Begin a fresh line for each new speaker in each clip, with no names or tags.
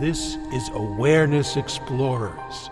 This is Awareness Explorers.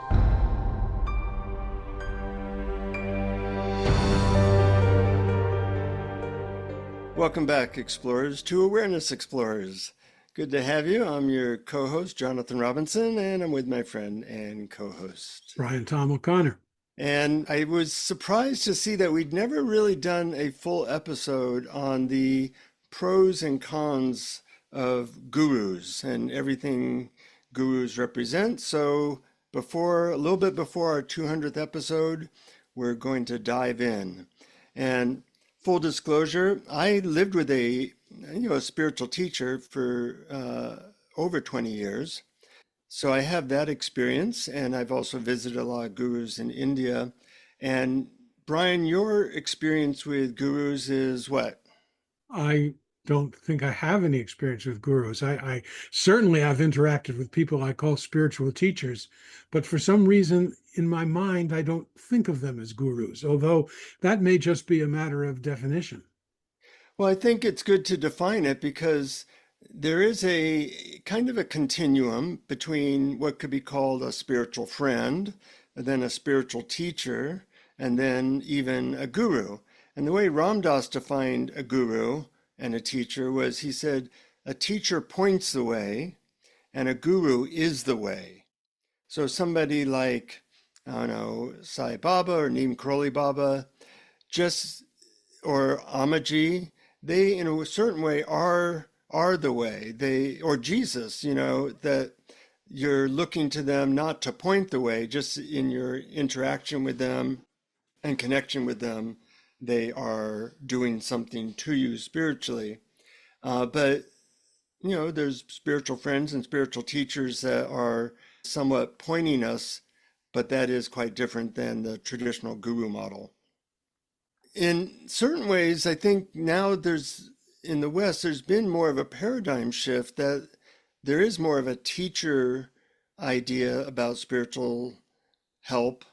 Welcome back, Explorers, to Awareness Explorers. Good to have you. I'm your co-host, Jonathan Robinson, and I'm with my friend and co-host,
Brian Tom O'Connor.
And I was surprised to see that we'd never really done a full episode on the pros and cons of gurus and everything gurus represent. So a little bit before our 200th episode, we're going to dive in. And full disclosure, I lived with a spiritual teacher for over 20 years. So I have that experience, and I've also visited a lot of gurus in India. And Brian, your experience with gurus is what?
I don't think I have any experience with gurus. I certainly have interacted with people I call spiritual teachers, but for some reason in my mind, I don't think of them as gurus, although that may just be a matter of definition.
Well, I think it's good to define it because there is a kind of a continuum between what could be called a spiritual friend, and then a spiritual teacher, and then even a guru. And the way Ram Dass defined a guru and a teacher was, he said, a teacher points the way and a guru is the way. So somebody like, I don't know, Sai Baba or Neem Karoli Baba, or Amaji, they in a certain way are the way. Or Jesus, that you're looking to them not to point the way, just in your interaction with them and connection with them, they are doing something to you spiritually. But there's spiritual friends and spiritual teachers that are somewhat pointing us, but that is quite different than the traditional guru model. In certain ways, I think now in the West, there's been more of a paradigm shift that there is more of a teacher idea about spiritual help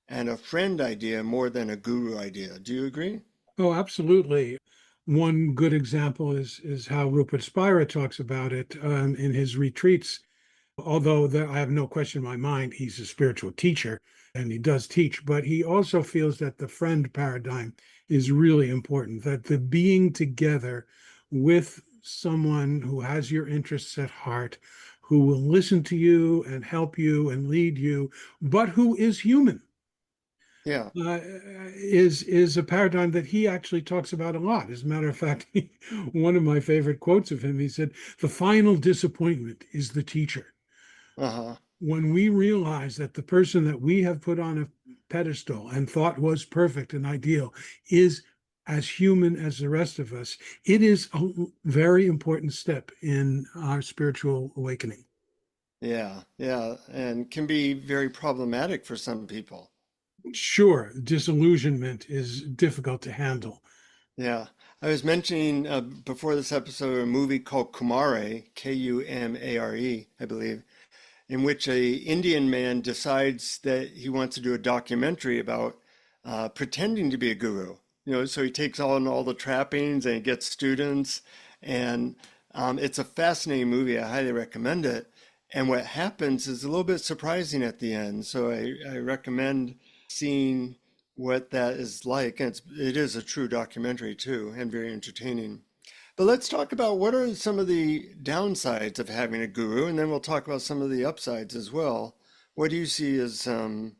and a friend idea more than a guru idea. Do you agree?
Oh, absolutely. One good example is how Rupert Spira talks about it in his retreats. Although I have no question in my mind, he's a spiritual teacher and he does teach, but he also feels that the friend paradigm is really important, that the being together with someone who has your interests at heart, who will listen to you and help you and lead you, but who is human.
Yeah.
Is a paradigm that he actually talks about a lot. As a matter of fact, one of my favorite quotes of him, he said, "The final disappointment is the teacher."
Uh-huh.
When we realize that the person that we have put on a pedestal and thought was perfect and ideal is as human as the rest of us, it is a very important step in our spiritual awakening.
Yeah, and can be very problematic for some people.
Sure, disillusionment is difficult to handle.
Yeah. I was mentioning before this episode a movie called Kumare, Kumare, I believe, in which a Indian man decides that he wants to do a documentary about pretending to be a guru. So he takes on all the trappings and he gets students, and it's a fascinating movie. I highly recommend it. And what happens is a little bit surprising at the end. So I recommend seeing what that is like. And it is a true documentary too, and very entertaining. But let's talk about what are some of the downsides of having a guru, and then we'll talk about some of the upsides as well. What do you see as a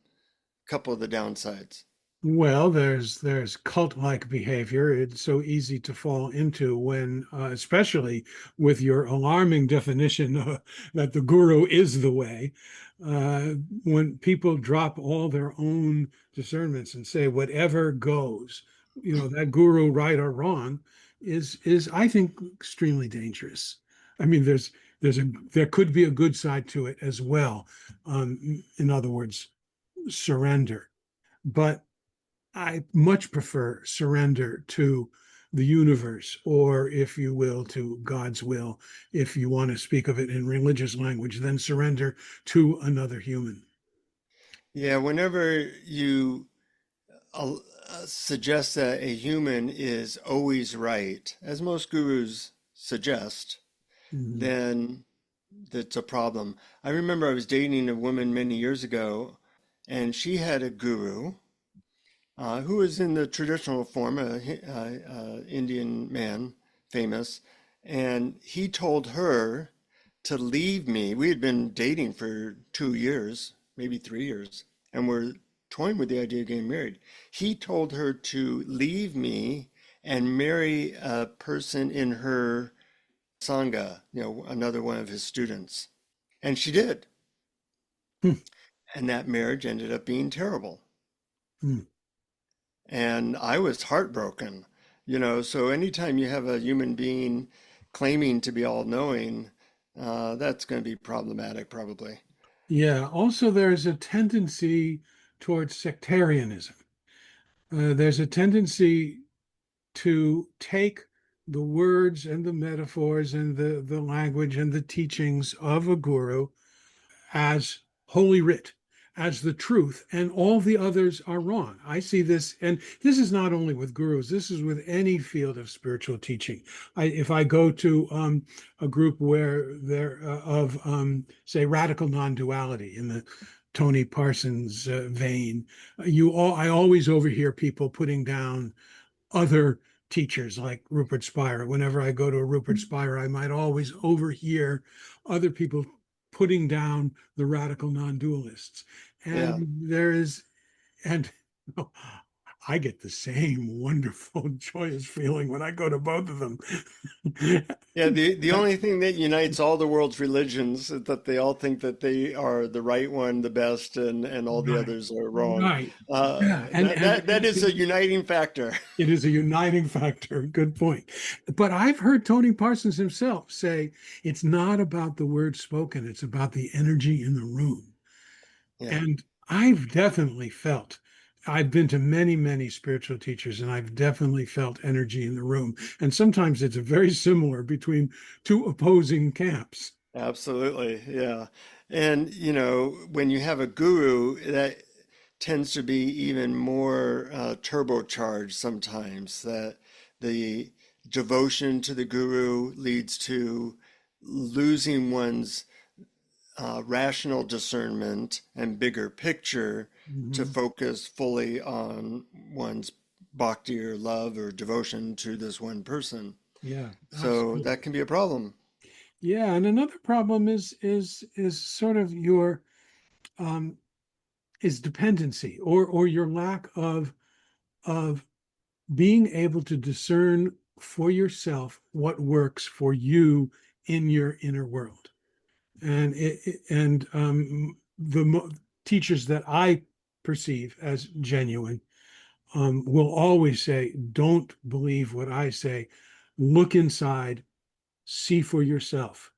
couple of the downsides?
Well, there's cult-like behavior. It's so easy to fall into when, especially with your alarming definition that the guru is the way. When people drop all their own discernments and say whatever goes, that guru, right or wrong, is I think extremely dangerous. I mean, there could be a good side to it as well. In other words, surrender, but I much prefer surrender to the universe, or if you will, to God's will. If you want to speak of it in religious language, then surrender to another human.
Yeah, whenever you uh, suggest that a human is always right, as most gurus suggest,
Mhm.
then that's a problem. I remember I was dating a woman many years ago, and she had a guru who was in the traditional form, a Indian man, famous, and he told her to leave me. We had been dating for 2 years, maybe 3 years, and we're toying with the idea of getting married. He told her to leave me and marry a person in her Sangha, another one of his students. And she did.
Hmm,
And that marriage ended up being terrible.
hmm.
And I was heartbroken, So anytime you have a human being claiming to be all knowing, that's going to be problematic, probably.
Yeah. Also, there's a tendency towards sectarianism. There's a tendency to take the words and the metaphors and the language and the teachings of a guru as holy writ, as the truth, and all the others are wrong. I see this, and this is not only with gurus, this is with any field of spiritual teaching. If I go to a group where they're say, radical non-duality in the Tony Parsons vein, I always overhear people putting down other teachers like Rupert Spira. Whenever I go to a Rupert Spira, I might always overhear other people putting down the radical non-dualists.
Yeah.
And there is, and I get the same wonderful, joyous feeling when I go to both of them.
Yeah, the only thing that unites all the world's religions is that they all think that they are the right one, the best, and all the
Right,
others are wrong.
right. Yeah,
That is a uniting factor.
it is a uniting factor. Good point. But I've heard Tony Parsons himself say it's not about the words spoken, it's about the energy in the room.
Yeah.
And I've definitely felt, I've been to many, many spiritual teachers, and I've definitely felt energy in the room. And sometimes it's very similar between two opposing camps.
Absolutely, yeah. And when you have a guru, that tends to be even more turbocharged sometimes, that the devotion to the guru leads to losing one's rational discernment and bigger picture to
Mhm.
focus fully on one's bhakti or love or devotion to this one person.
Yeah,
So
absolutely.
that can be a problem.
Yeah, and another problem is sort of your um, is dependency or your lack of being able to discern for yourself what works for you in your inner world. And the teachers that I perceive as genuine will always say, "Don't believe what I say. Look inside, see for yourself."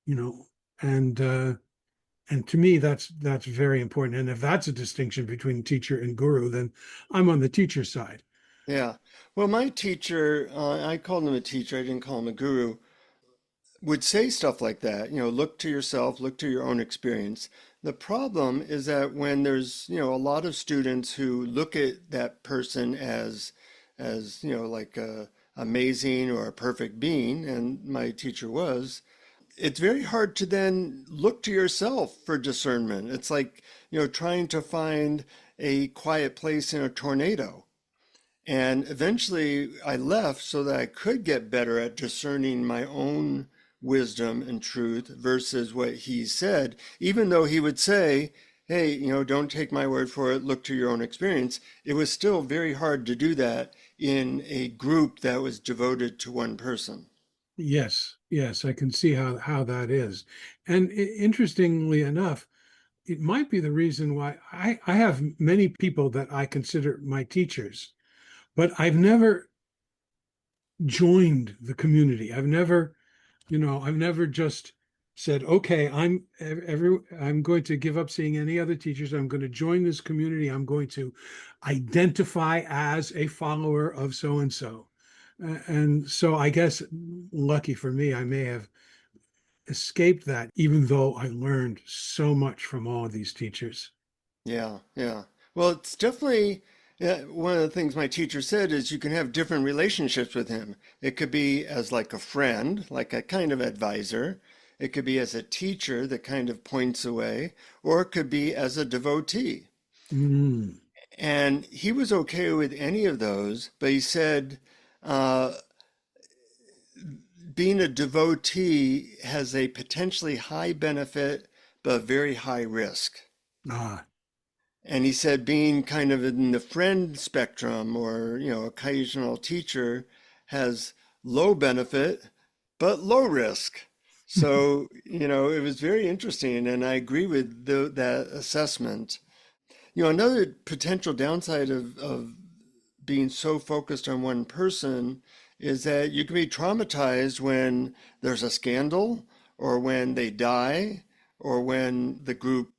You know, and to me, that's very important. And if that's a distinction between teacher and guru, then I'm on the teacher side.
Yeah. Well, my teacher, I called him a teacher, I didn't call him a guru, would say stuff like that. Look to yourself, look to your own experience. The problem is that when there's, a lot of students who look at that person as, like a amazing or a perfect being, and my teacher was, it's very hard to then look to yourself for discernment. It's like, trying to find a quiet place in a tornado. And eventually I left so that I could get better at discerning my own wisdom and truth versus what he said, even though he would say, hey, don't take my word for it, look to your own experience. It was still very hard to do that in a group that was devoted to one person.
Yes, yes, I can see how that is. And interestingly enough, it might be the reason why I have many people that I consider my teachers, but I've never joined the community. I've never just said, okay, I'm going to give up seeing any other teachers. I'm going to join this community. I'm going to identify as a follower of so and so. And so I guess lucky for me, I may have escaped that, even though I learned so much from all of these teachers.
Yeah, yeah. Well, it's definitely one of the things my teacher said is you can have different relationships with him. It could be as like a friend, like a kind of advisor. It could be as a teacher that kind of points away, or it could be as a devotee.
Mm.
And he was okay with any of those, but he said uh, being a devotee has a potentially high benefit, but very high risk.
Ah,
And he said being kind of in the friend spectrum or, occasional teacher has low benefit, but low risk. So, it was very interesting. And I agree with that assessment. Another potential downside of being so focused on one person is that you can be traumatized when there's a scandal or when they die or when the group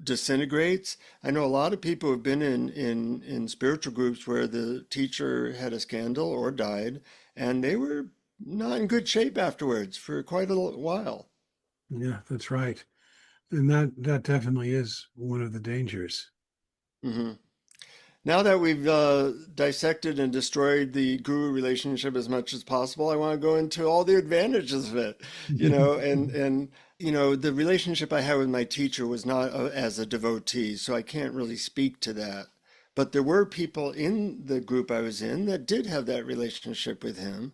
disintegrates. I know a lot of people have been in spiritual groups where the teacher had a scandal or died, and they were not in good shape afterwards for quite a while.
yeah, that's right. And that definitely is one of the dangers.
Hmm. Now that we've dissected and destroyed the guru relationship as much as possible, I want to go into all the advantages of it, and the relationship I had with my teacher was not as a devotee, so I can't really speak to that. But there were people in the group I was in that did have that relationship with him,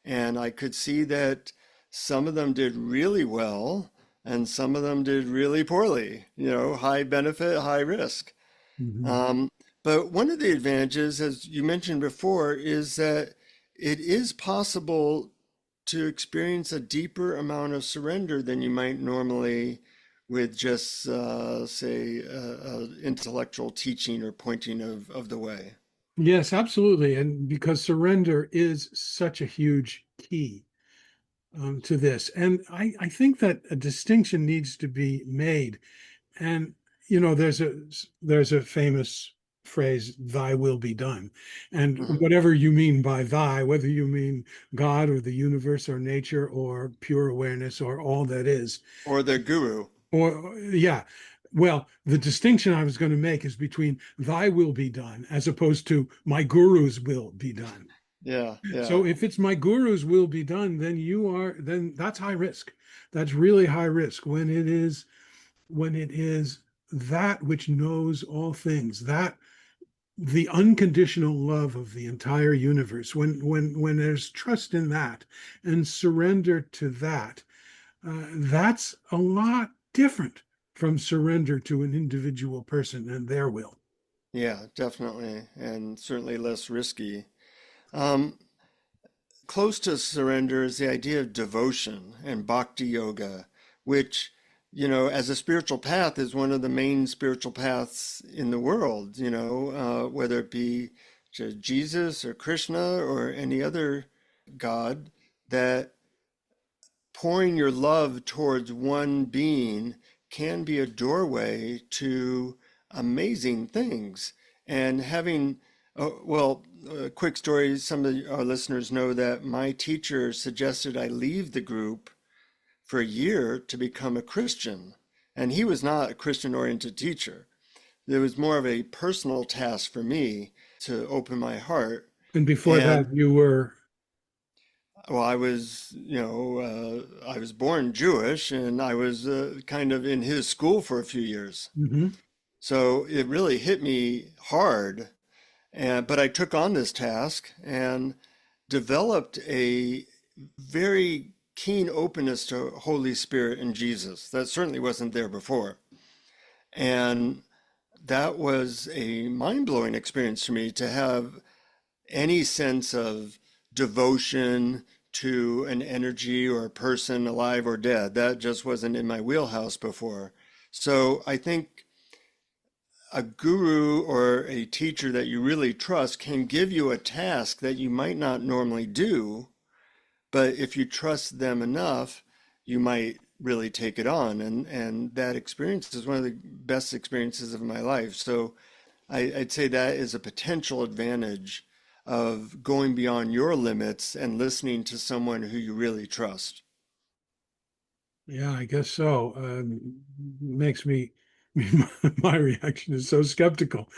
and I could see that some of them did really well, and some of them did really poorly. High benefit, high risk.
Mhm.
Um, but one of the advantages, as you mentioned before, is that it is possible to experience a deeper amount of surrender than you might normally with just, say, intellectual teaching or pointing of the way.
Yes, absolutely. And because surrender is such a huge key to this. And I think that a distinction needs to be made. And there's a famous phrase, "Thy will be done," and
Mhm.
whatever you mean by "thy," whether you mean God or the universe or nature or pure awareness or all that is,
Or the guru.
or yeah, well, the distinction I was going to make is between "Thy will be done" as opposed to "My guru's will be done."
Yeah, yeah,
So if it's "My guru's will be done," then that's high risk. That's really high risk when it is that which knows all things, that the unconditional love of the entire universe, when there's trust in that and surrender to that, that's a lot different from surrender to an individual person and their will.
yeah, definitely. And certainly less risky. Um, Close to surrender is the idea of devotion and bhakti yoga, which, as a spiritual path is one of the main spiritual paths in the world, whether it be to Jesus or Krishna or any other God, that pouring your love towards one being can be a doorway to amazing things. And having, well, a quick story, some of our listeners know that my teacher suggested I leave the group for a year to become a Christian. And he was not a Christian oriented teacher. It was more of a personal task for me to open my heart.
And before
And
that, you were.
well, I was born Jewish and I was kind of in his school for a few years.
Mhm.
So it really hit me hard. But I took on this task and developed a very keen openness to Holy Spirit and Jesus. That certainly wasn't there before. And that was a mind-blowing experience for me to have any sense of devotion to an energy or a person alive or dead. That just wasn't in my wheelhouse before. So I think a guru or a teacher that you really trust can give you a task that you might not normally do, but if you trust them enough, you might really take it on. And that experience is one of the best experiences of my life. So I'd say that is a potential advantage of going beyond your limits and listening to someone who you really trust.
Yeah, I guess so. Makes me, my reaction is so skeptical.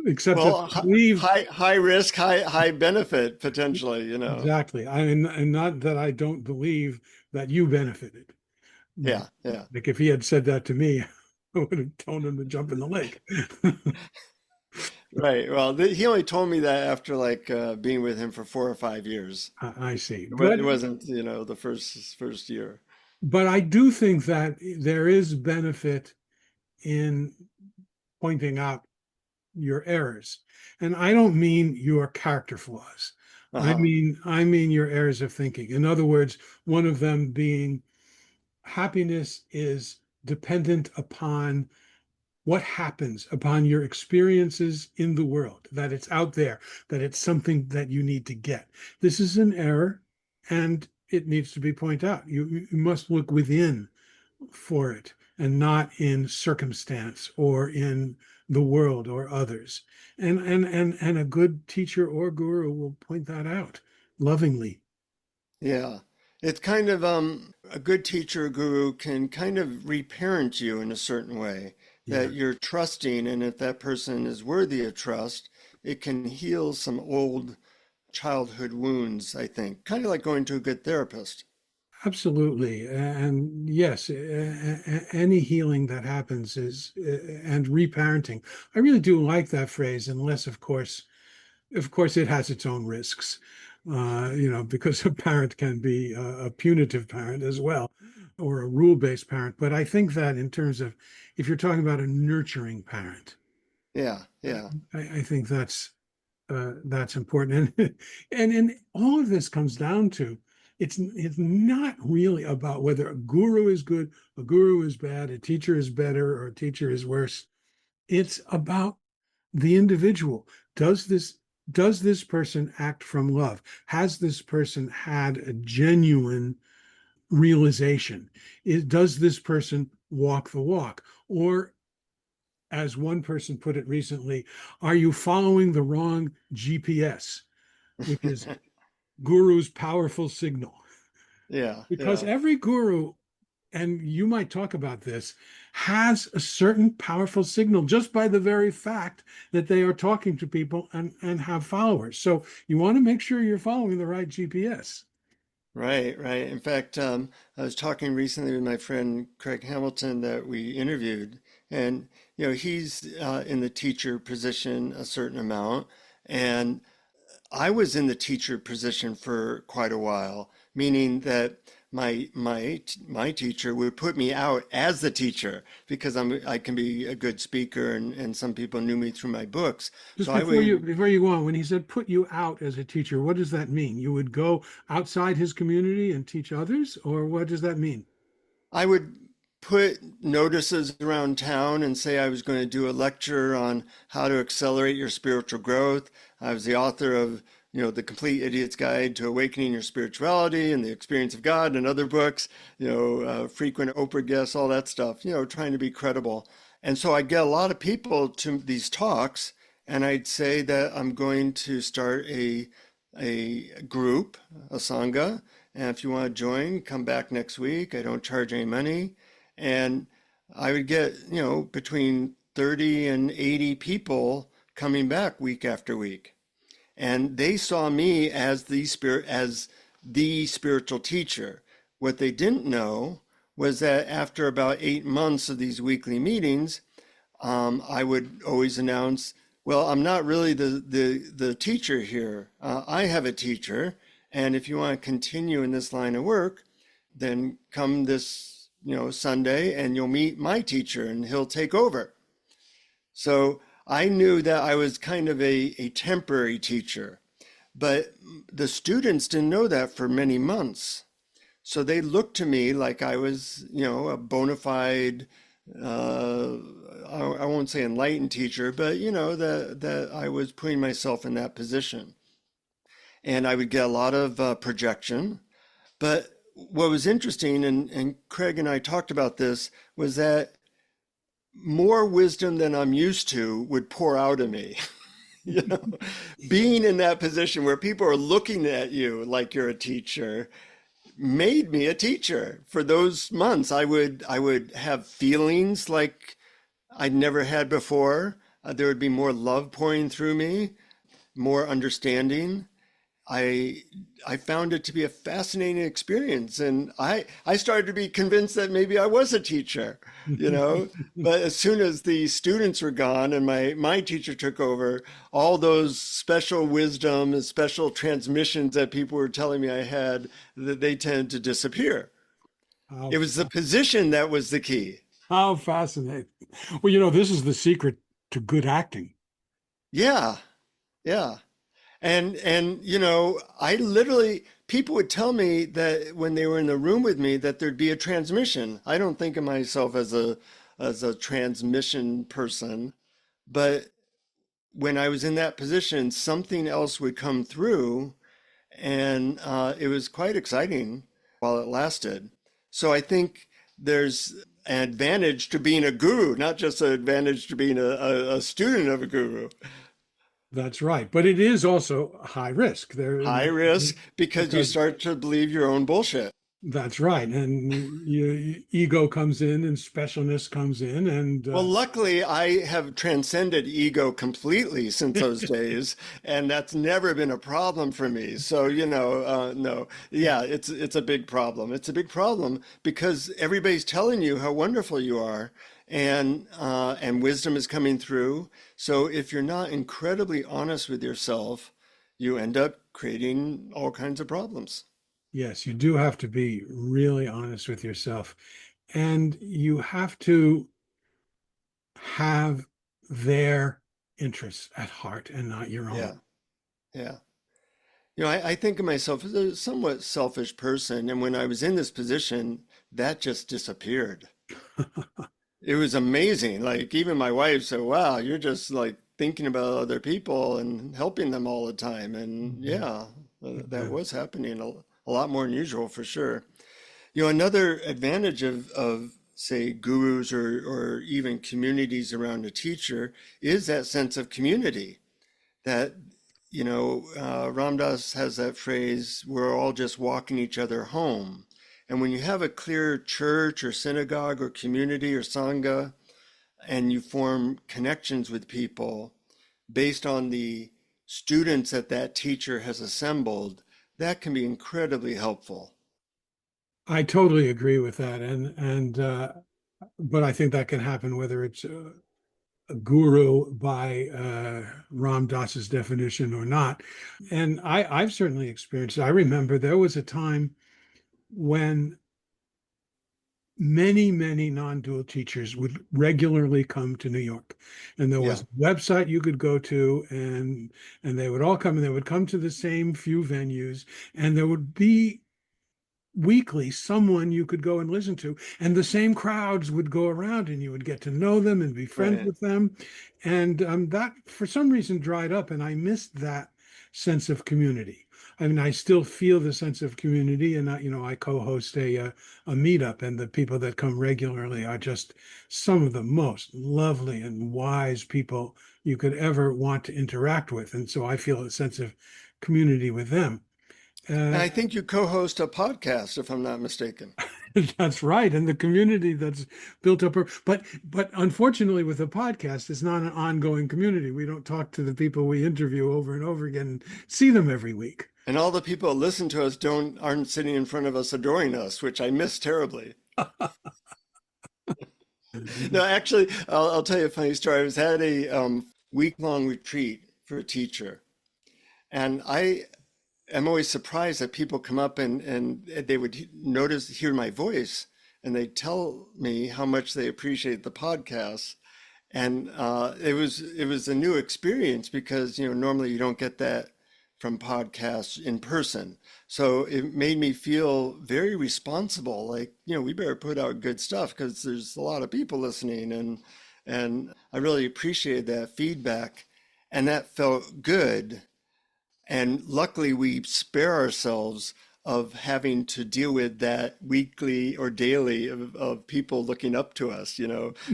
Except that
Well,
I believe
high risk, high benefit potentially.
exactly. And not that I don't believe that you benefited.
Yeah, yeah.
Like if he had said that to me, I would have told him to jump in the lake.
Right. Well, he only told me that after like being with him for 4 or 5 years.
I see.
It wasn't, the first year.
But I do think that there is benefit in pointing out your errors. And I don't mean your character flaws.
Uh-huh.
I mean your errors of thinking. In other words, one of them being happiness is dependent upon what happens, upon your experiences in the world, that it's out there, that it's something that you need to get. This is an error and it needs to be pointed out. You must look within for it and not in circumstance or in the world or others. And a good teacher or guru will point that out lovingly.
Yeah. It's kind of a good teacher or guru can kind of reparent you in a certain way
Yeah,
that you're trusting, and if that person is worthy of trust, it can heal some old childhood wounds, I think. Kind of like going to a good therapist.
absolutely. And yes, any healing that happens is, and reparenting. I really do like that phrase, unless, of course, it has its own risks. Because a parent can be a punitive parent as well, or a rule-based parent. But I think that in terms of, if you're talking about a nurturing parent,
Yeah, yeah.
I think that's important. And all of this comes down to it's not really about whether a guru is good, a guru is bad, a teacher is better, or a teacher is worse. It's about the individual. Does this does this person act from love? Has this person had a genuine realization? Does this person walk the walk? Or, as one person put it recently, are you following the wrong GPS, which is guru's powerful signal?
Yeah,
Because
yeah.
every guru, and you might talk about this, has a certain powerful signal just by the very fact that they are talking to people and have followers. So you want to make sure you're following the right GPS.
Right, right. In fact, I was talking recently with my friend Craig Hamilton that we interviewed, and he's in the teacher position a certain amount, and I was in the teacher position for quite a while, meaning that my teacher would put me out as the teacher because I can be a good speaker, and some people knew me through my books.
Just
So I would
before you go on, when he said put you out as a teacher, what does that mean? You would go outside his community and teach others, or what does that mean?
I would put notices around town and say I was going to do a lecture on how to accelerate your spiritual growth. I was the author of, The Complete Idiot's Guide to Awakening Your Spirituality and The Experience of God and other books, frequent Oprah guests, all that stuff, trying to be credible. And so I'd get a lot of people to these talks, and I'd say that I'm going to start a group, a sangha, and if you want to join, come back next week. I don't charge any money. And I would get, between 30 and 80 people coming back week after week. And they saw me as the spiritual teacher. What they didn't know was that after about 8 months of these weekly meetings, I would always announce, well, I'm not really the teacher here. I have a teacher. And if you want to continue in this line of work, then come this, Sunday and you'll meet my teacher and he'll take over. So I knew that I was kind of a temporary teacher, but the students didn't know that for many months. So they looked to me like I was, a bona fide, I won't say enlightened teacher, but that I was putting myself in that position. And I would get a lot of projection. But what was interesting, and Craig and I talked about this, was that more wisdom than I'm used to would pour out of me. you know, Being in that position where people are looking at you like you're a teacher made me a teacher. For those months, I would have feelings like I'd never had before. There would be more love pouring through me, more understanding. I I found it to be a fascinating experience, and I started to be convinced that maybe I was a teacher, you know. But as soon as the students were gone and my teacher took over, all those special wisdom and special transmissions that people were telling me I had, that they tended to disappear.
How,
It was the position that was the key.
how fascinating. Well, this is the secret to good acting.
Yeah, yeah. And I literally people would tell me that when they were in the room with me that there'd be a transmission. I don't think of myself as a transmission person, but when I was in that position, something else would come through, and it was quite exciting while it lasted. So I think there's an advantage to being a guru, not just an advantage to being a student of a guru.
That's right. But it is also high risk there
High risk because you
because
start to believe your own bullshit.
that's right. And ego comes in and specialness comes in. And
Well, luckily, I have transcended ego completely since those days, and that's never been a problem for me. So, no, yeah, it's a big problem. It's a big problem because everybody's telling you how wonderful you are, and wisdom is coming through. So, if you're not incredibly honest with yourself, you end up creating all kinds of problems.
yes, you do have to be really honest with yourself. And you have to have their interests at heart and not your own.
Yeah, yeah. I think of myself as a somewhat selfish person, and when I was in this position, that just disappeared. It was amazing. Like even my wife said, "Wow, you're just like thinking about other people and helping them all the time." And
Mhm.
yeah, that
Yeah.
was happening a lot more than usual for sure. Another advantage of say gurus or even communities around a teacher is that sense of community that Ram Dass has that phrase, we're all just walking each other home. And when you have a clear church or synagogue or community or sangha, and you form connections with people based on the students that that teacher has assembled, that can be incredibly helpful.
I totally agree with that. But I think that can happen whether it's a guru by Ram Dass's definition or not. And I've certainly experienced it. I remember there was a time when many non-dual teachers would regularly come to New York, and there was
Yeah,
a website you could go to, and they would all come, and they would come to the same few venues, and there would be weekly someone you could go and listen to, and the same crowds would go around, and you would get to know them and be friends
right.
with them. And that for some reason dried up, and I missed that sense of community. I mean, I still feel the sense of community, and I co-host a meetup, and the people that come regularly are just some of the most lovely and wise people you could ever want to interact with, and so I feel a sense of community with them.
And
Uh,
I think you co-host a podcast, if I'm not mistaken.
That's right, and the community that's built up. But unfortunately, with the podcast, it's not an ongoing community. We don't talk to the people we interview over and over again, and see them every week.
And all the people that listen to us aren't sitting in front of us adoring us, which I miss terribly. No, actually, I'll tell you a funny story. I was at a week-long retreat for a teacher, and I am always surprised that people come up and they would hear my voice, and they tell me how much they appreciate the podcast. And it was a new experience because normally you don't get that from podcasts in person. So it made me feel very responsible. Like we better put out good stuff because there's a lot of people listening, and I really appreciated that feedback, and that felt good. And luckily, we spare ourselves of having to deal with that weekly or daily of people looking up to us,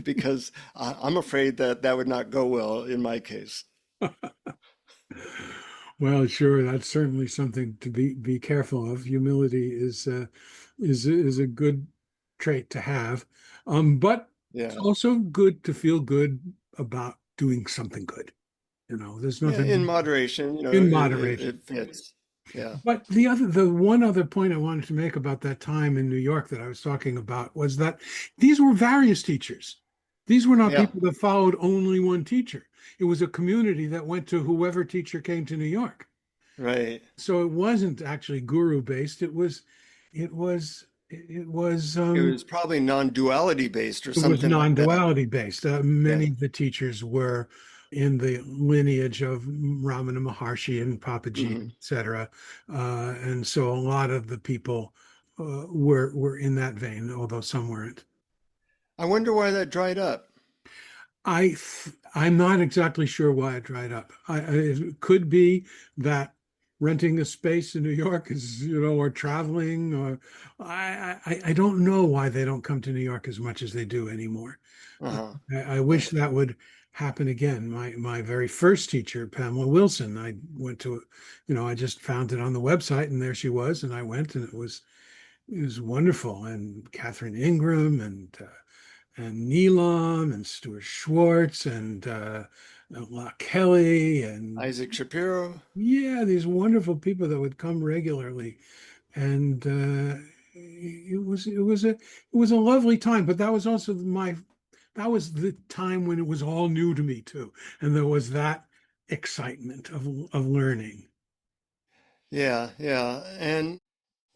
because I'm afraid that that would not go well in my case.
Well, sure, that's certainly something to be careful of. Humility is a good trait to have, but it's
Yeah.
also good to feel good about doing something good. There's
Yeah, in
nothing
moderation,
in
it
moderation.
fits. Yeah.
But the one other point I wanted to make about that time in New York that I was talking about was that these were various teachers. These were not
Yeah.
people that followed only one teacher. It was a community that went to whoever teacher came to New York.
Right.
So it wasn't actually guru based.
It was probably non-duality based or
It was
something like that.
non-duality based.
Yeah.
Many of the teteachers were in the lineage of Ramana Maharshi and Papaji,
Hmm.
etc. And so a lot of the people were in that vein, although some weren't.
I wonder why that dried up.
I'm not exactly sure why it dried up. It could be that renting a space in New York is, or traveling, or I don't know why they don't come to New York as much as they do anymore.
Uh-huh.
I wish that would happen again. My very first teacher, Pamela Wilson, I went to, I just found it on the website and there she was, and I went and it was wonderful. And Catherine Ingram and Neelam and Stuart Schwartz and La Kelly and
Isaac Shapiro.
yeah, these wonderful people that would come regularly, and it was a lovely time. But that was also that was the time when it was all new to me too, and there was that excitement of learning.
Yeah, yeah. And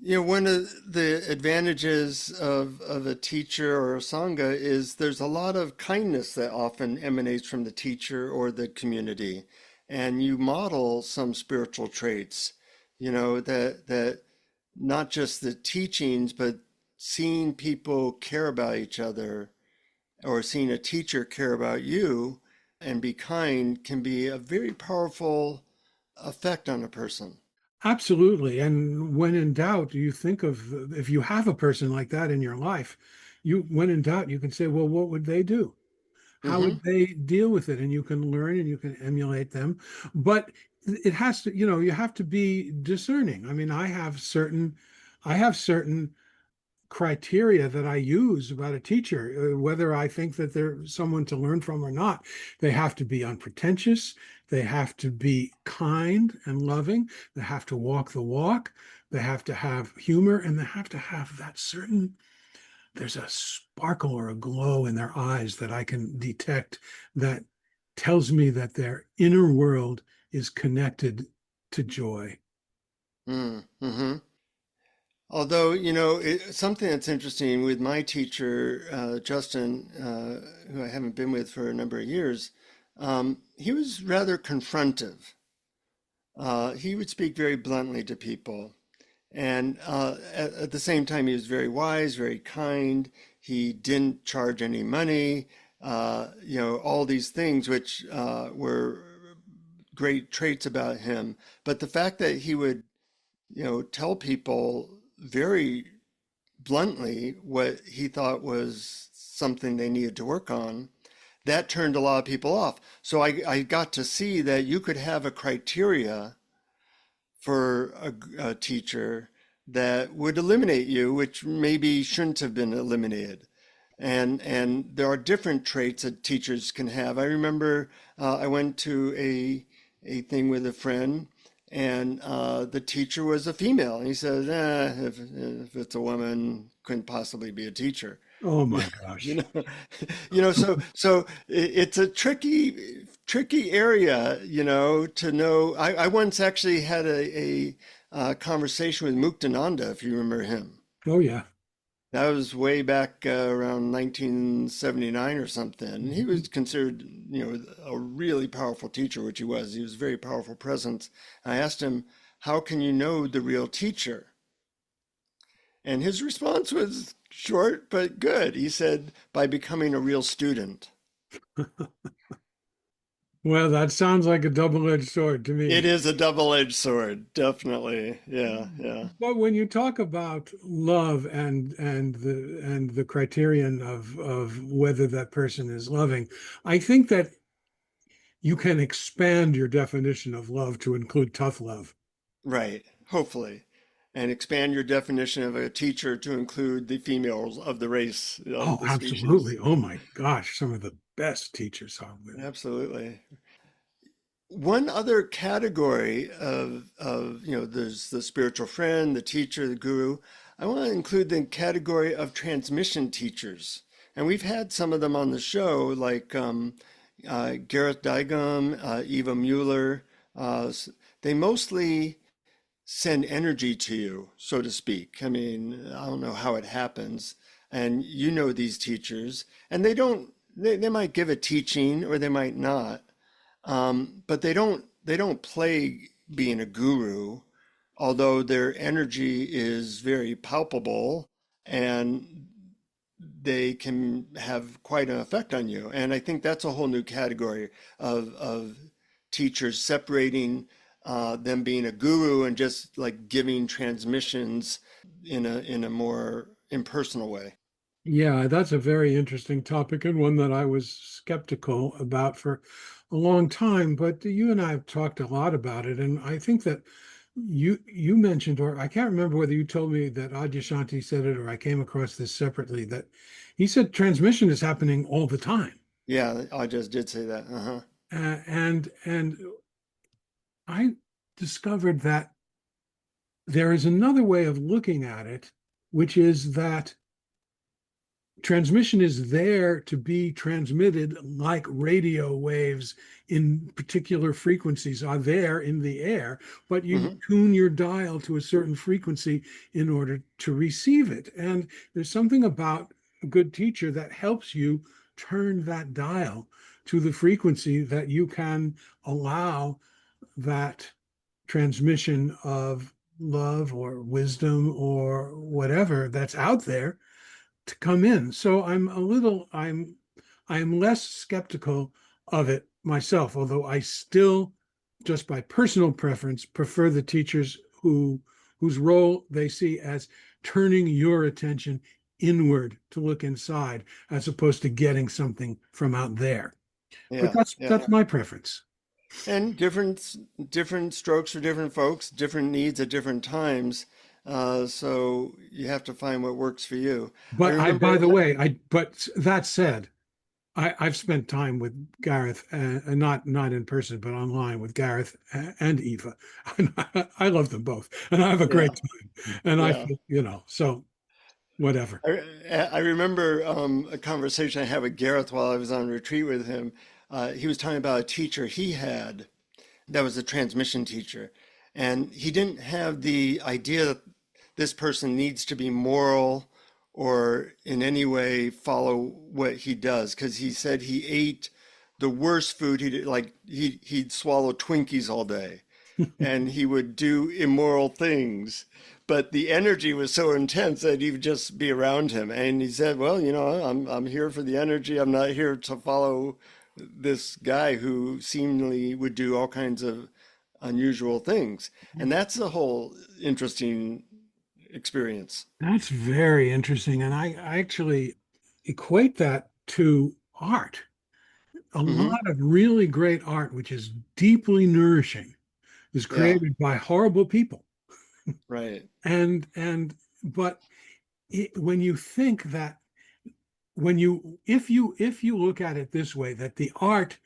one of the advantages of a teacher or a sangha is there's a lot of kindness that often emanates from the teacher or the community. And you model some spiritual traits, that not just the teachings, but seeing people care about each other or seeing a teacher care about you and be kind can be a very powerful effect on a person.
Absolutely. And when in doubt, you think of if you have a person like that in your life, when in doubt, you can say, well, what would they do? How
Hmm.
would they deal with it? And you can learn and you can emulate them. But it has to, you have to be discerning. I mean, I have certain criteria that I use about a teacher, whether I think that they're someone to learn from or not. They have to be unpretentious. They have to be kind and loving. They have to walk the walk. They have to have humor, and they have to have that certain, there's a sparkle or a glow in their eyes that I can detect that tells me that their inner world is connected to joy.
Mm-hmm. Although, something that's interesting with my teacher, Justin, who I haven't been with for a number of years, he was rather confrontive. He would speak very bluntly to people. And at the same time, he was very wise, very kind. He didn't charge any money, all these things which were great traits about him. But the fact that he would, tell people very bluntly what he thought was something they needed to work on, that turned a lot of people off. So I got to see that you could have a criteria for a teacher that would eliminate you, which maybe shouldn't have been eliminated. And there are different traits that teachers can have. I remember I went to a thing with a friend, and the teacher was a female. And he says, if it's a woman, couldn't possibly be a teacher.
Oh my
You
gosh.
know, so it's a tricky area, to know. I once actually had a conversation with Muktananda, if you remember him.
Oh yeah.
That was way back around 1979 or something. And he was considered, a really powerful teacher, which he was. He was a very powerful presence. I asked him, how can you know the real teacher? And his response was short but good. He said, by becoming a real student.
Well, that sounds like a double-edged sword to
It
me.
is a double-edged sword, definitely. Yeah, yeah.
But when you talk about love and the criterion of whether that person is loving, I think that you can expand your definition of love to include tough love.
Right, hopefully. And expand your definition of a teacher to include the females of the race,
Oh,
of the species.
absolutely. Oh my gosh, some of the best teachers are women.
Absolutely. One other category there's the spiritual friend, the teacher, the guru. I want to include the category of transmission teachers. And we've had some of them on the show, like Gareth Digum, Eva Mueller. They mostly send energy to you, so to speak. I mean, I don't know how it happens. And you know these teachers, and they might give a teaching or they might not. But they don't play being a guru, although their energy is very palpable and they can have quite an effect on you. And I think that's a whole new category of teachers separating them being a guru and just like giving transmissions in a more impersonal way.
Yeah, that's a very interesting topic and one that I was skeptical about for a long time. But you and I have talked a lot about it, and I think that you mentioned, or I can't remember whether you told me that Adyashanti said it, or I came across this separately, that he said transmission is happening all the time.
Yeah, I just did say that. Uh-huh.
And I discovered that there is another way of looking at it, which is that transmission is there to be transmitted like radio waves in particular frequencies are there in the air, but you
Hmm.
tune your dial to a certain frequency in order to receive it. And there's something about a good teacher that helps you turn that dial to the frequency that you can allow that transmission of love or wisdom or whatever that's out there to come in. So I'm less skeptical of it myself, although I still, just by personal preference, prefer the teachers whose role they see as turning your attention inward to look inside, as opposed to getting something from out there. But
Yeah,
that's
yeah.
that's my preference.
And different strokes for different folks, different needs at different times. So you have to find what works for you. I
By
remember,
the way, but that said, I've spent time with Gareth, not in person, but online with Gareth and Eva. And I love them both, and I have a
yeah,
great time. And I
yeah.
feel, so whatever.
I remember a conversation I had with Gareth while I was on retreat with him. He was talking about a teacher he had that was a transmission teacher. And he didn't have the idea that this person needs to be moral or in any way follow what he does. Because he said he ate the worst food. He'd swallow Twinkies all day and he would do immoral things. But the energy was so intense that he would just be around him. And he said, "Well, I'm here for the energy. I'm not here to follow this guy who seemingly would do all kinds of unusual things." And that's a whole interesting experience.
That's very interesting, and I actually equate that to art. A
Hmm.
lot of really great art, which is deeply nourishing, is
Yeah,
created by horrible people.
right.
But when you think that when you if you look at it this way, that the art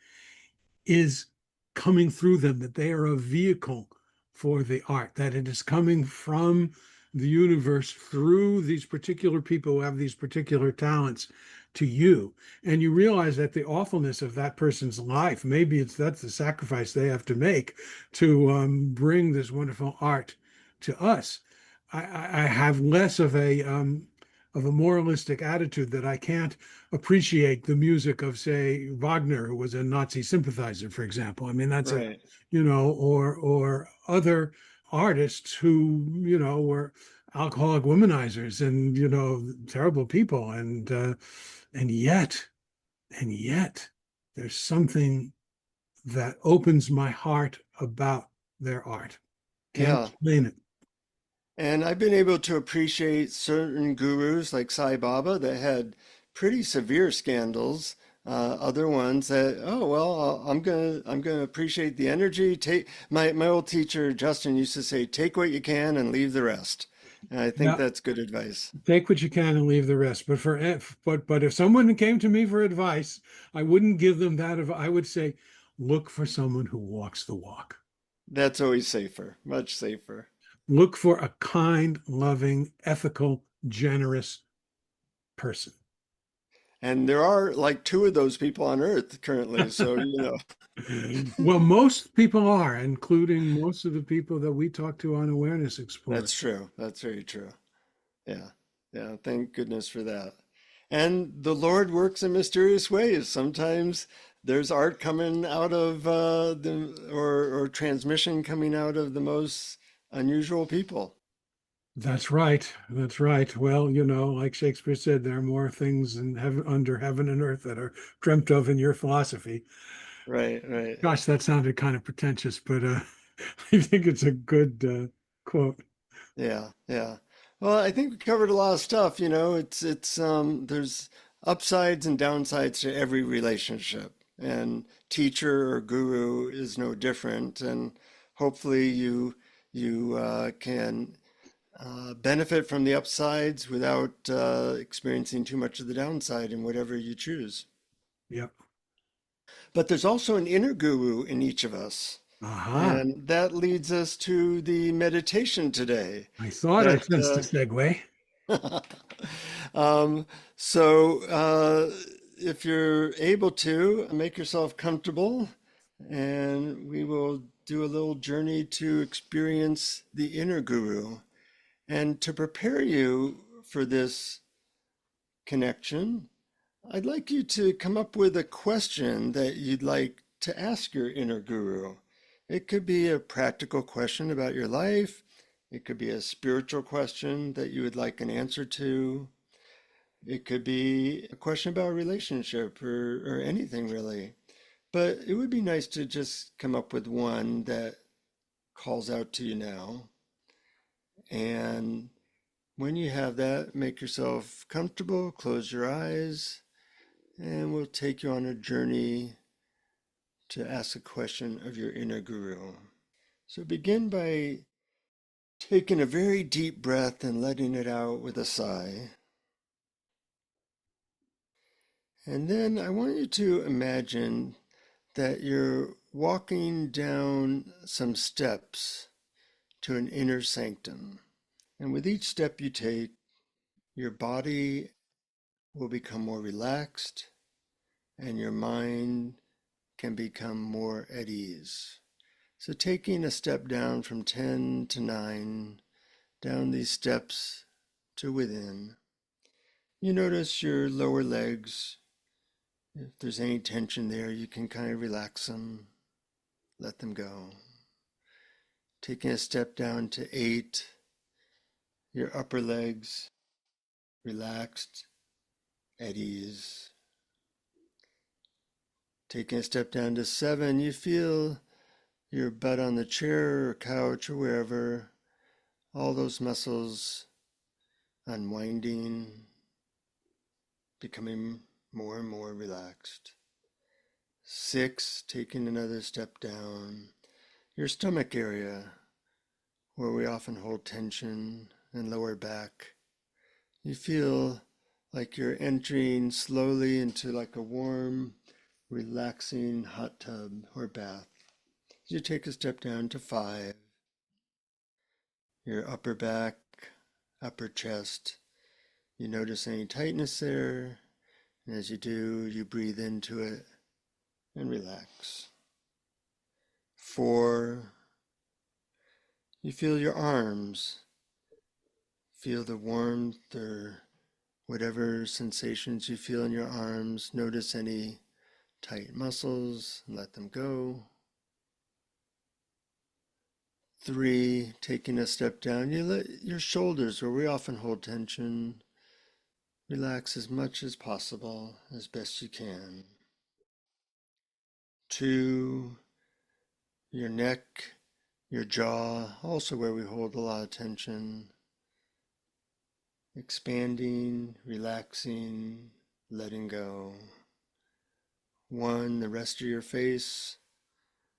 is coming through them, that they are a vehicle for the art, that it is coming from the universe through these particular people who have these particular talents to you, and you realize that the awfulness of that person's life, maybe that's the sacrifice they have to make to bring this wonderful art to us. I have less of a moralistic attitude that I can't appreciate the music of, say, Wagner, who was a Nazi sympathizer, for example. I mean, that's a,
Right.
or other artists who, were alcoholic womanizers and, terrible people. And yet, and yet, there's something that opens my heart about their art. Can't
Yeah.
explain it.
And I've been able to appreciate certain gurus like Sai Baba that had pretty severe scandals. Other ones that, oh well, I'm gonna appreciate the energy. Take my old teacher Justin used to say, take what you can and leave the rest. And I think
Yeah.
that's good advice.
Take what you can and leave the rest. But if someone came to me for advice, I wouldn't give them that. I would say, look for someone who walks the walk.
That's always safer, much safer.
Look for a kind, loving, ethical, generous person.
And there are like two of those people on Earth currently. So,
Well, most people are, including most of the people that we talk to on Awareness Explorer.
that's true. That's very true. Yeah. Yeah. Thank goodness for that. And the Lord works in mysterious ways. Sometimes there's art coming out of or transmission coming out of the most unusual people.
That's right. That's right. Well, you know, like Shakespeare said, there are more things in heaven, under heaven and earth that are dreamt of in your philosophy.
Right, right.
Gosh, that sounded kind of pretentious, but I think it's a good quote.
Yeah, yeah. Well, I think we covered a lot of stuff, it's there's upsides and downsides to every relationship. And teacher or guru is no different. And hopefully you can benefit from the upsides without experiencing too much of the downside in whatever you choose.
Yep.
But there's also an inner guru in each of us.
Aha.
And that leads us to the meditation today.
I thought I
That
sensed a segue.
um, so if you're able to, make yourself comfortable, and we will do a little journey to experience the inner guru. And to prepare you for this connection, I'd like you to come up with a question that you'd like to ask your inner guru. It could be a practical question about your life. It could be a spiritual question that you would like an answer to. It could be a question about a relationship or anything really. But it would be nice to just come up with one that calls out to you now. And when you have that, make yourself comfortable, close your eyes, and we'll take you on a journey to ask a question of your inner guru. So begin by taking a very deep breath and letting it out with a sigh. And then I want you to imagine that you're walking down some steps to an inner sanctum. And with each step you take, your body will become more relaxed and your mind can become more at ease. So taking a step down from 10 to 9, down these steps to within, you notice your lower legs. If there's any tension there, you can kind of relax them, let them go. Taking a step down to 8, your upper legs relaxed, at ease. Taking a step down to 7, you feel your butt on the chair or couch or wherever, all those muscles unwinding, becoming more and more relaxed. 6, taking another step down, your stomach area, where we often hold tension, and lower back. You feel like you're entering slowly into like a warm, relaxing hot tub or bath. You take a step down to 5, your upper back, upper chest. You notice any tightness there, and as you do, you breathe into it and relax. 4, you feel your arms. Feel the warmth or whatever sensations you feel in your arms. Notice any tight muscles and let them go. 3, taking a step down, you let your shoulders, where we often hold tension, relax as much as possible, as best you can. 2, your neck, your jaw, also where we hold a lot of tension, expanding, relaxing, letting go. 1, the rest of your face,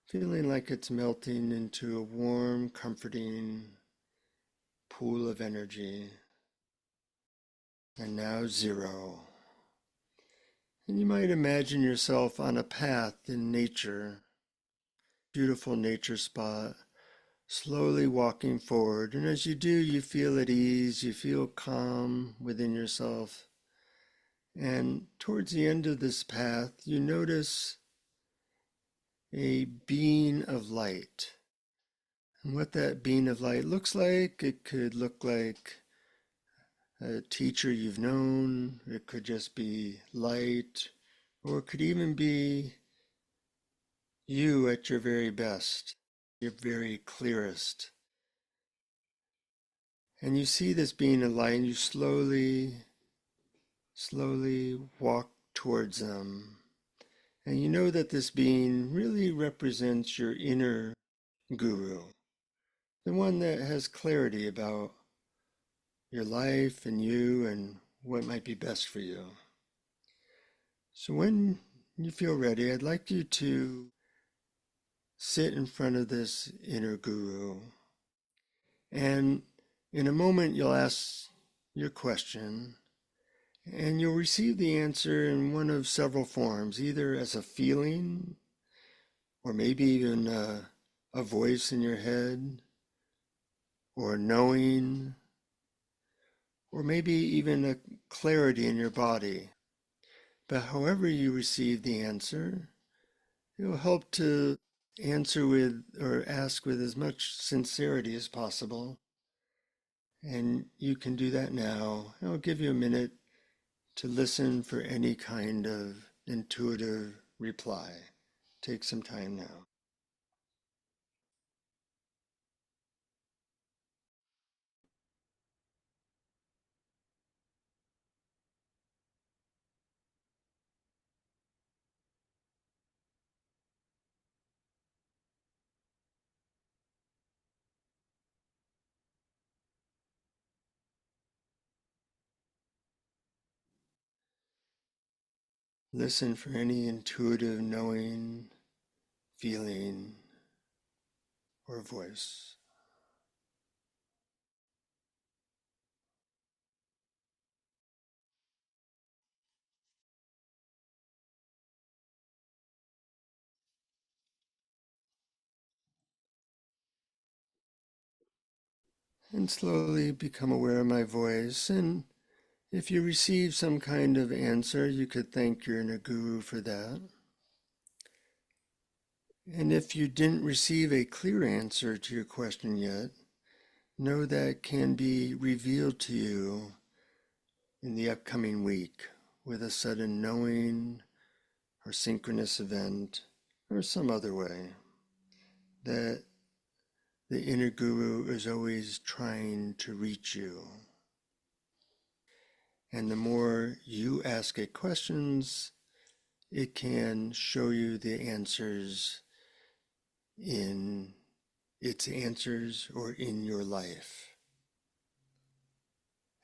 feeling like it's melting into a warm, comforting pool of energy. And now 0. And you might imagine yourself on a path in nature, beautiful nature spot, slowly walking forward. And as you do, you feel at ease, you feel calm within yourself. And towards the end of this path, you notice a beam of light. And what that beam of light looks like, it could look like a teacher you've known, it could just be light, or it could even be you at your very best, your very clearest. And you see this being a light, and you slowly walk towards them. And you know that this being really represents your inner guru, the one that has clarity about your life and you and what might be best for you. So when you feel ready, I'd like you to sit in front of this inner guru. And in a moment, you'll ask your question, and you'll receive the answer in one of several forms, either as a feeling, or maybe even a voice in your head, or knowing, or maybe even a clarity in your body. But however you receive the answer, it will help to answer with or ask with as much sincerity as possible. And you can do that now. I'll give you a minute to listen for any kind of intuitive reply. Take some time now. Listen for any intuitive knowing, feeling, or voice. And slowly become aware of my voice. And if you receive some kind of answer, you could thank your inner guru for that. And if you didn't receive a clear answer to your question yet, know that can be revealed to you in the upcoming week with a sudden knowing or synchronous event or some other way. That the inner guru is always trying to reach you. And the more you ask it questions, it can show you the answers in its answers or in your life.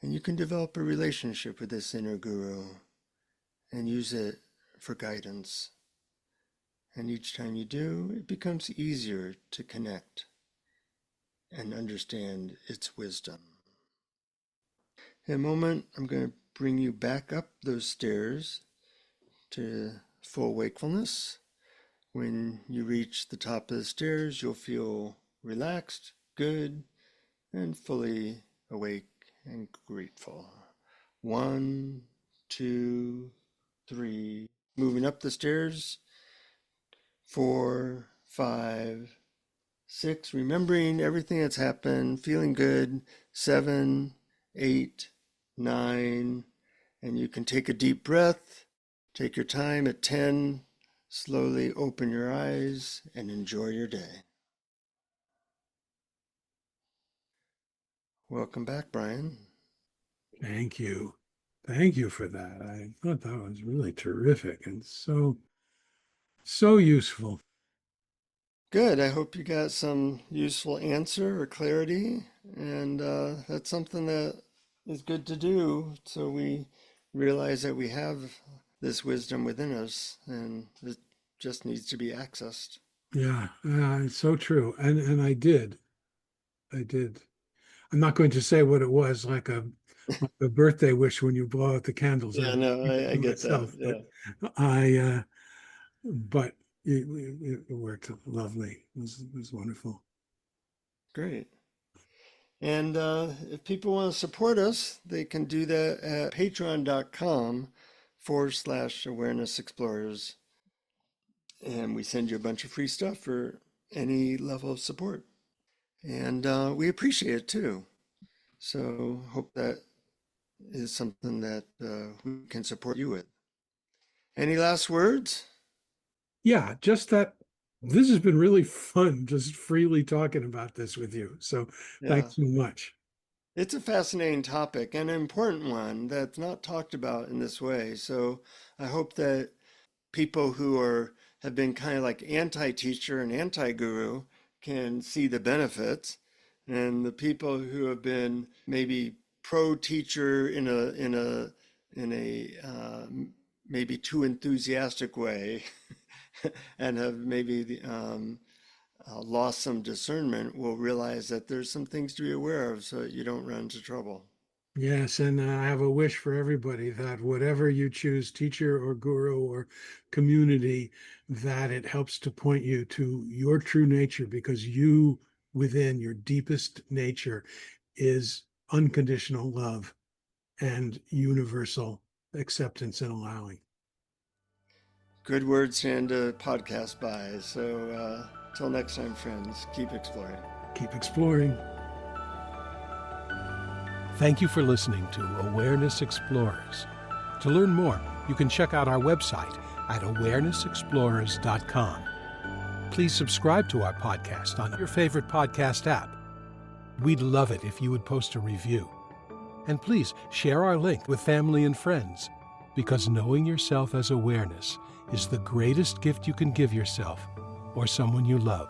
And you can develop a relationship with this inner guru and use it for guidance. And each time you do, it becomes easier to connect and understand its wisdom. In a moment, I'm going to bring you back up those stairs to full wakefulness. When you reach the top of the stairs, you'll feel relaxed, good, and fully awake and grateful. 1, 2, 3. Moving up the stairs. 4, 5, 6. Remembering everything that's happened, feeling good. 7, 8, 9. And you can take a deep breath. Take your time at 10. Slowly open your eyes and enjoy your day. Welcome back, Brian.
Thank you. Thank you for that. I thought that was really terrific and so useful.
Good. I hope you got some useful answer or clarity. And that's something that is good to do so we realize that we have this wisdom within us and it just needs to be accessed.
Yeah, it's so true. And I did. I did. I'm not going to say what it was, like a birthday wish when you blow out the candles. I
Yeah,
would
no,
keep it
I
to
get that.
myself,
Yeah.
I but it worked lovely. It was wonderful.
Great. And if people want to support us, they can do that at patreon.com/awareness explorers. And we send you a bunch of free stuff for any level of support. And we appreciate it too. So hope that is something that we can support you with. Any last words?
Yeah, just that this has been really fun, just freely talking about this with you. So
Yeah.
thanks so much.
It's a fascinating topic and an important one that's not talked about in this way. So I hope that people who have been kind of like anti-teacher and anti-guru can see the benefits, and the people who have been maybe pro-teacher in a maybe too enthusiastic way and have maybe lost some discernment will realize that there's some things to be aware of so that you don't run into trouble.
Yes, and I have a wish for everybody that whatever you choose, teacher or guru or community, that it helps to point you to your true nature, because you, within your deepest nature, is unconditional love and universal acceptance and allowing.
Good words to end a podcast by. So till next time, friends, keep exploring.
Keep exploring.
Thank you for listening to Awareness Explorers. To learn more, you can check out our website at awarenessexplorers.com. Please subscribe to our podcast on your favorite podcast app. We'd love it if you would post a review. And please share our link with family and friends, because knowing yourself as awareness is the greatest gift you can give yourself or someone you love.